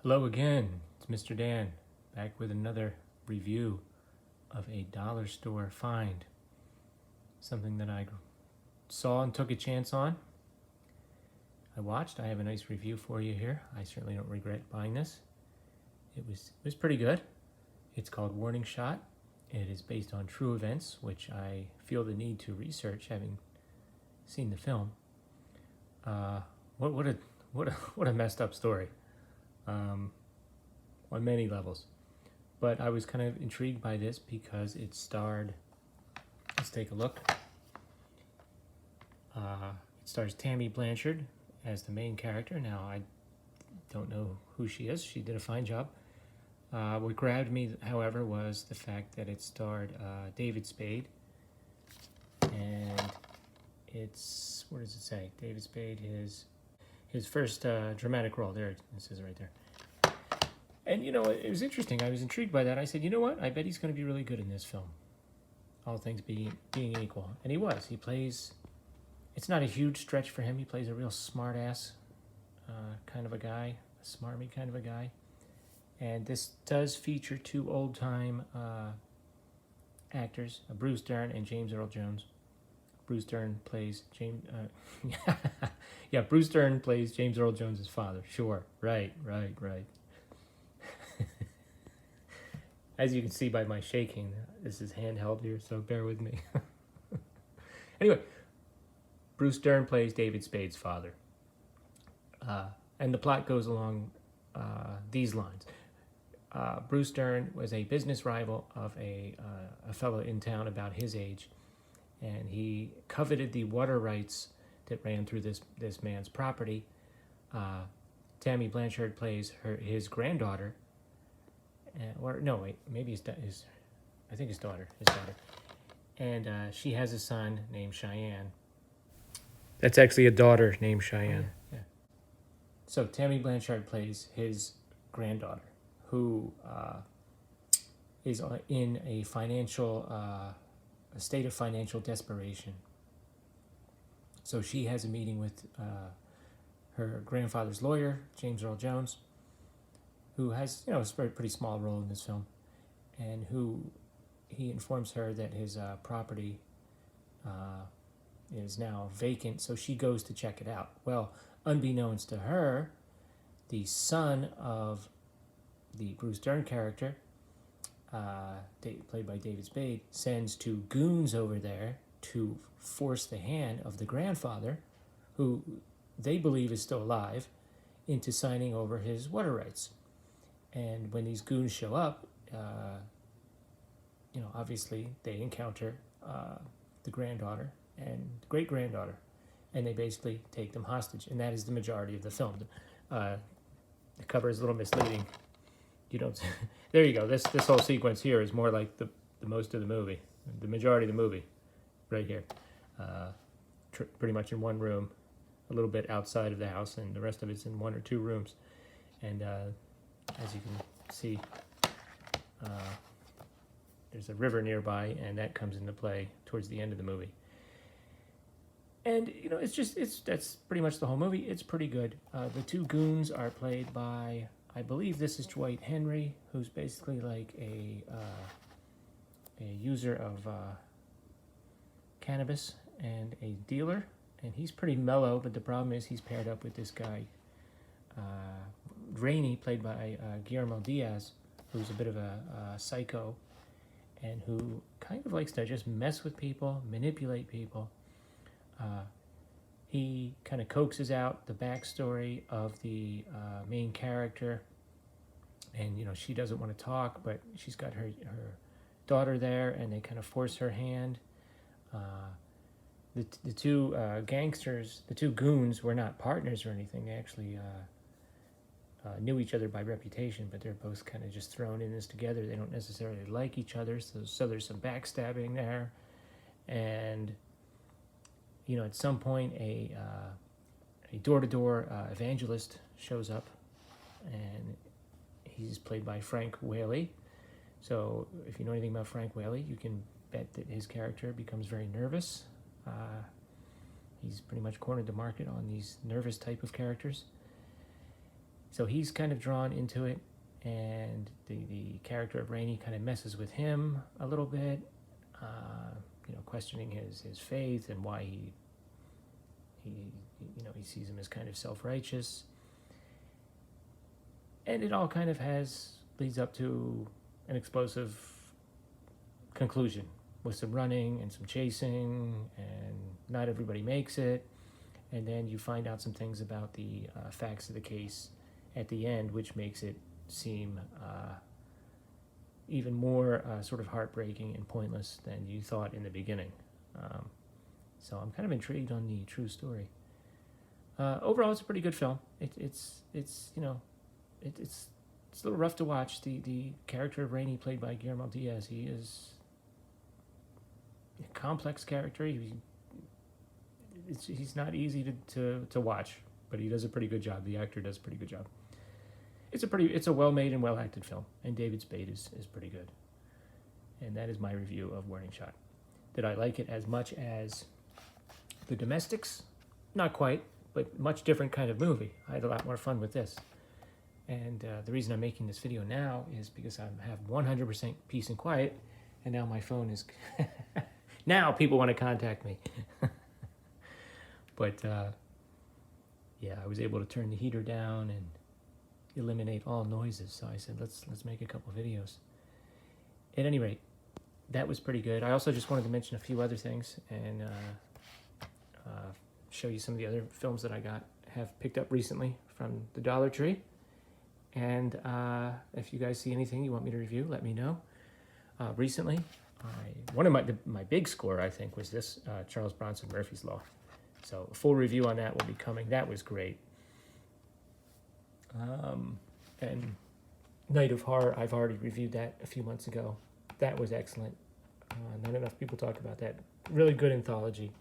Hello again, it's Mr. Dan, back with another review of a dollar store find. Something that I saw and took a chance on. I watched. I have a nice review for you here. I certainly don't regret buying this. It was pretty good. It's called Warning Shot. It is based on true events, which I feel the need to research, having seen the film. What a messed up story. On many levels. But I was kind of intrigued by this because it starred, let's take a look. It stars Tammy Blanchard as the main character. Now, I don't know who she is. She did a fine job. What grabbed me, however, was the fact that it starred David Spade. And it's, what does it say? David Spade, his first dramatic role. There, it says it right there. And, you know, it was interesting. I was intrigued by that. I said, you know what? I bet he's going to be really good in this film. All things being equal. And he was. He plays, it's not a huge stretch for him. He plays a real smart-ass kind of a guy, a smarmy kind of a guy. And this does feature two old-time actors, Bruce Dern and James Earl Jones. Bruce Dern plays James... yeah, Bruce Dern plays James Earl Jones' father. Sure. Right. As you can see by my shaking, this is handheld here, so bear with me. Anyway, Bruce Dern plays David Spade's father. And the plot goes along these lines. Bruce Dern was a business rival of a fellow in town about his age, and he coveted the water rights that ran through this man's property. Tammy Blanchard plays his granddaughter. Or no, wait, maybe I think his daughter. And she has a son named Cheyenne. That's actually a daughter named Cheyenne. Yeah. So Tammy Blanchard plays his granddaughter, who is in a state of financial desperation. So she has a meeting with her grandfather's lawyer, James Earl Jones, who has, you know, a pretty small role in this film, and he informs her that his property is now vacant, so she goes to check it out. Well, unbeknownst to her, the son of the Bruce Dern character, played by David Spade, sends two goons over there to force the hand of the grandfather, who they believe is still alive, into signing over his water rights. And when these goons show up, you know, obviously they encounter the granddaughter and great-granddaughter, and they basically take them hostage. And that is the majority of the film. The cover is a little misleading. You don't. There you go. This whole sequence here is more like the most of the movie, the majority of the movie, right here. Pretty much in one room, a little bit outside of the house, and the rest of it's in one or two rooms. And as you can see, there's a river nearby, and that comes into play towards the end of the movie. And, you know, that's pretty much the whole movie. It's pretty good. The two goons are played by, I believe this is Dwight Henry, who's basically like a user of cannabis and a dealer. And he's pretty mellow, but the problem is he's paired up with this guy, Rainey, played by Guillermo Diaz, who's a bit of a psycho, and who kind of likes to just mess with people, manipulate people. He kind of coaxes out the backstory of the main character, and, you know, she doesn't want to talk, but she's got her daughter there, and they kind of force her hand. The two gangsters, the two goons, were not partners or anything. They actually knew each other by reputation, but they're both kind of just thrown in this together. They don't necessarily like each other, so there's some backstabbing there. And, you know, at some point, a door-to-door evangelist shows up, and he's played by Frank Whaley. So if you know anything about Frank Whaley, you can bet that his character becomes very nervous. He's pretty much cornered the market on these nervous type of characters. so he's kind of drawn into it, and the character of Rainey kind of messes with him a little bit, questioning his faith and why he sees him as kind of self-righteous. And it all kind of leads up to an explosive conclusion with some running and some chasing, and not everybody makes it. And then you find out some things about the facts of the case at the end, which makes it seem even more sort of heartbreaking and pointless than you thought in the beginning. So I'm kind of intrigued on the true story. Overall, it's a pretty good film. It's a little rough to watch. The character of Rainey, played by Guillermo Diaz, he is a complex character. He's not easy to watch, but he does a pretty good job. The actor does a pretty good job. It's a well-made and well-acted film, and David Spade is pretty good. And that is my review of Warning Shot. Did I like it as much as The Domestics? Not quite, but much different kind of movie. I had a lot more fun with this. And the reason I'm making this video now is because I have 100% peace and quiet, and now my phone is... now people want to contact me. But, yeah, I was able to turn the heater down and eliminate all noises. So I said, let's make a couple videos. At any rate, that was pretty good. I also just wanted to mention a few other things and show you some of the other films that I have picked up recently from the Dollar Tree. And if you guys see anything you want me to review, let me know. Recently, one of my big score, I think, was this Charles Bronson, Murphy's Law. So a full review on that will be coming. That was great. And Night of Horror, I've already reviewed that a few months ago. That was excellent. Not enough people talk about that. Really good anthology.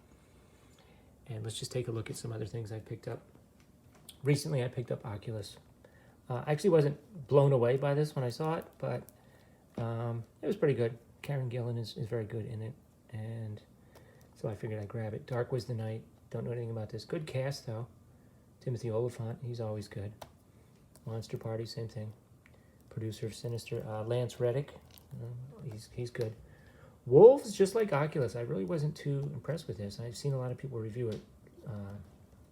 And let's just take a look at some other things I picked up. Recently, I picked up Oculus. I actually wasn't blown away by this when I saw it, but it was pretty good. Karen Gillan is very good in it, and so I figured I'd grab it. Dark Was the Night. Don't know anything about this. Good cast, though. Timothy Olyphant, he's always good. Monster Party, same thing. Producer of Sinister, Lance Reddick, he's good. Wolves, just like Oculus, I really wasn't too impressed with this. I've seen a lot of people review it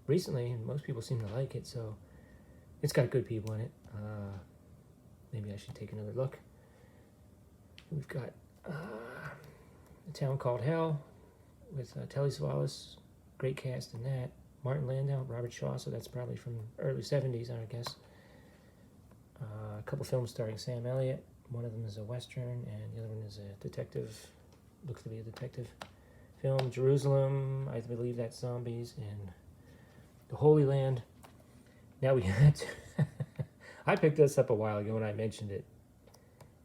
recently, and most people seem to like it, so it's got good people in it. Maybe I should take another look. We've got A Town Called Hell with Telly Savalas, great cast in that. Martin Landau, Robert Shaw, so that's probably from early 70s, I guess. A couple films starring Sam Elliott. One of them is a Western, and the other one is a detective, looks to be a detective film. Jerusalem, I believe that's zombies, and The Holy Land. Now we had to I picked this up a while ago when I mentioned it,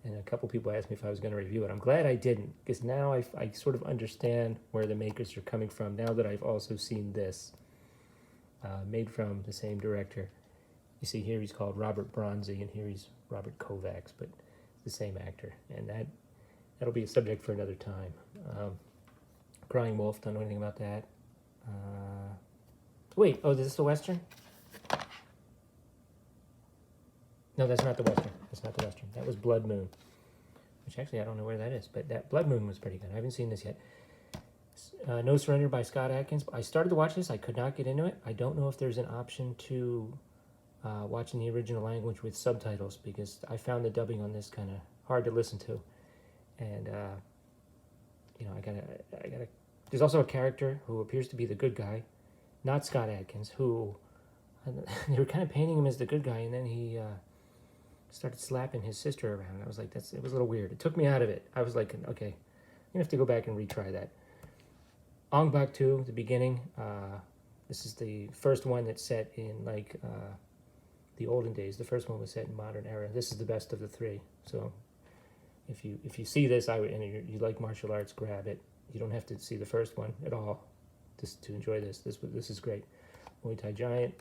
and a couple people asked me if I was going to review it. I'm glad I didn't, because now I sort of understand where the makers are coming from, now that I've also seen this, made from the same director. You see here he's called Robert Bronzy, and here he's Robert Kovacs, but the same actor, and that'll be a subject for another time. Crying Wolf, don't know anything about that. Wait, oh, is this the Western? No, that's not the Western. That's not the Western. That was Blood Moon, which actually I don't know where that is, but that Blood Moon was pretty good. I haven't seen this yet. No Surrender by Scott Adkins. I started to watch this. I could not get into it. I don't know if there's an option to watch in the original language with subtitles, because I found the dubbing on this kind of hard to listen to. And, I gotta, there's also a character who appears to be the good guy, not Scott Adkins, who, they were kind of painting him as the good guy, and then he started slapping his sister around. I was like, it was a little weird. It took me out of it. I was like, okay, I'm gonna have to go back and retry that. Ong Bak 2, the beginning. This is the first one that's set in the olden days. The first one was set in modern era. This is the best of the three. So if you see this, and you like martial arts, grab it. You don't have to see the first one at all just to enjoy this. This is great. Muay Thai Giant,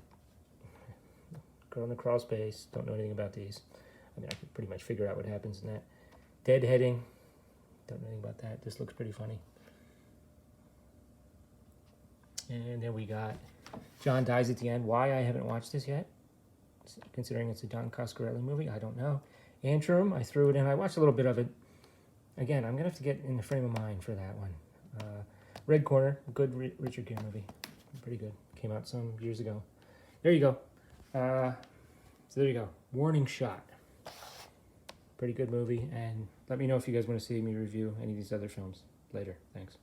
Girl in the Crawl Space. Don't know anything about these. I mean, I can pretty much figure out what happens in that. Deadheading. Don't know anything about that. This looks pretty funny. And then we got John Dies at the End. Why I haven't watched this yet? considering it's a Don Coscarelli movie. I don't know. Antrum, I threw it in. I watched a little bit of it. Again, I'm going to have to get in the frame of mind for that one. Red Corner, good Richard Gere movie. Pretty good. Came out some years ago. There you go. So there you go. Warning Shot. Pretty good movie. And let me know if you guys want to see me review any of these other films later. Thanks.